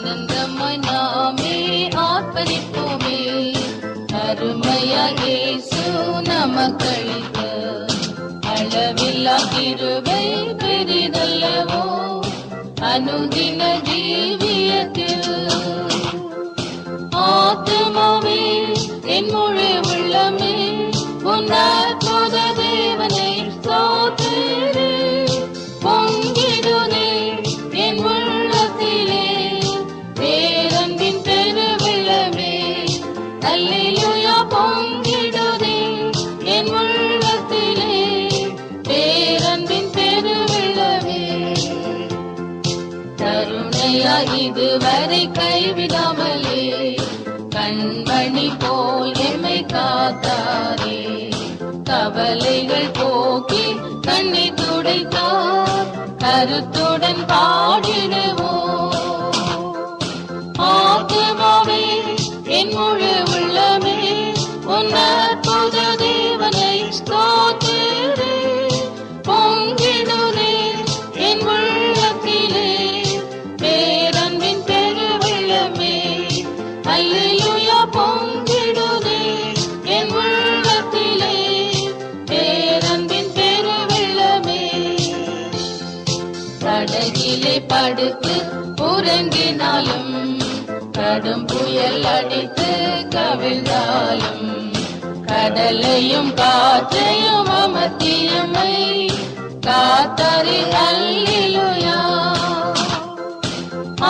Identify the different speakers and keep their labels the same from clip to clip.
Speaker 1: ஆனந்தமாய் நாமே ஆர்ப்பரிப்போமே. அருமையா இயேசு நமக்களித்த அளவில்லா கிருபை பெரிதல்லவோ அனுதின ஜீவியத்தில். ஆத்துமாவே என் முழு உள்ளமே உன் அற்புத தேவனை ஸ்தோத்திரு. பொங்கிடுதே என் உள்ளத்திலே பேரன்பின் பெருவெள்ளமே. அல்லேலூயா பொங்கிடுதே என் உள்ளத்திலே பேரன்பின் பெருவெள்ளமே. கருணையா இதுவரை கைவிடாமலே கண்மணி போல் எம்மை காத்தாரே. கவலைகள் போக்கி கண்ணை துடைத்தார் கருத்துடன் பாடிடுவோம். ஆத்துமாவே என் முழு உள்ளமே உன் அற்புத தேவனை ஸ்தோத்திரு. பொங்கிடுதே என் உள்ளத்திலே பேரன்பின் பெருவெள்ளமே. அல்லேலூயா பொங்கிடுதே என் உள்ளத்திலே பேரன்பின் பெருவெள்ளமே. படகிலே படுத்து உறங்கினாலும் கடும் புயல் அடித்து கவிழ்ந்தாலும் கடலையும் காற்றையும் அமர்த்தியமை காத்தாரே. அல்லேலூயா.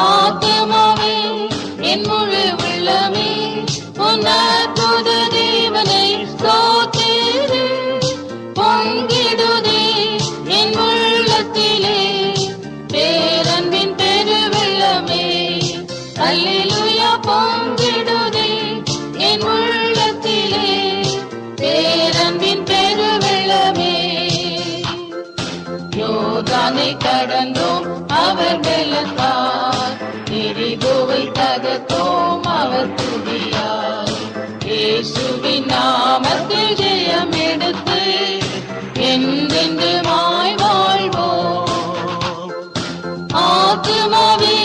Speaker 1: ஆத்துமாவே என் முழு உள்ளமே உன் அற்புத தேவனை ஸ்தோத்திரு. பொங்கிடுதே என் உள்ளத்திலே பேரன்பின் பெருவெள்ளமே. அல்லேலூயா பொங்கிடுதே என் உள்ளத்திலே பேரன்பின் பெருவெள்ளமே. யோர்தானை கடந்தோம் அவர் வெள்ளத்தார், எரிகோவை தகர்த்தோம் அவர் துதியார். இயேசுவின் நாமத்தில் ஜெயம் எடுத்து என்றென்றுமாய் வாழ்வோம். ஆத்துமாவே